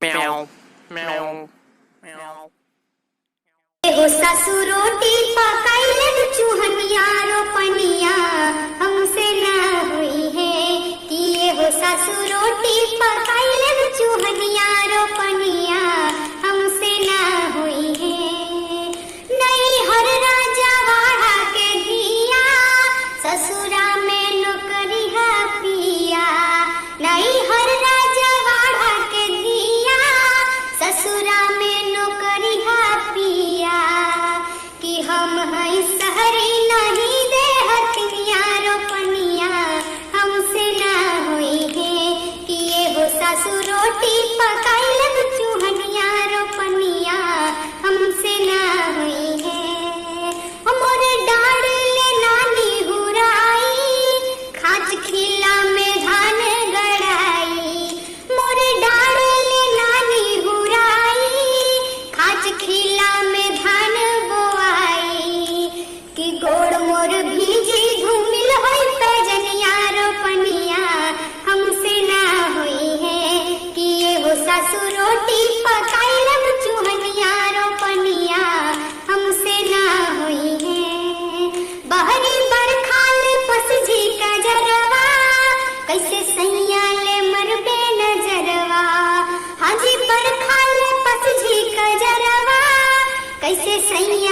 Meow, meow, meow. हो सासू रोटी पकाइलन चूहनिया रोपनिया हमसे ना हुई है कि ये हो सासू रोटी पकाइलन चूहनिया रोपनिया हमसे ना हुई है। नहीं हर राजा वाड़ा के दिया ससुरा में नौकरिया पिया। नहीं हर राजा वाड़ा के दिया ससुरा में नौकरिया पिया। कि हम हैं सहरी नहीं दे हथिया रोपनिया हमसे ना हुई है कि ये हो सासू रोटी पकाइलन चूहनिया रोपनिया हमसे ना हुई है। मोरे डाढ़ ले नानी हुराई खाच खिला में धान गड़ाई। मोरे डाढ़ ले नानी हुराई खाच खिला में धान बोआई। कि गोड़ मोर भीजी घूमिल होई पैजनिया रोपनिया हमसे ना हुई है कि ये हो सासू रोटी पकाइलन चूहनिया रोपनिया हमसे ना हुई है। बहरी बरखाल पसझी का जरवा कैसे सैया ले मरबे नजरवा। हाजी बरखाल पसझी का जरवा कैसे सैया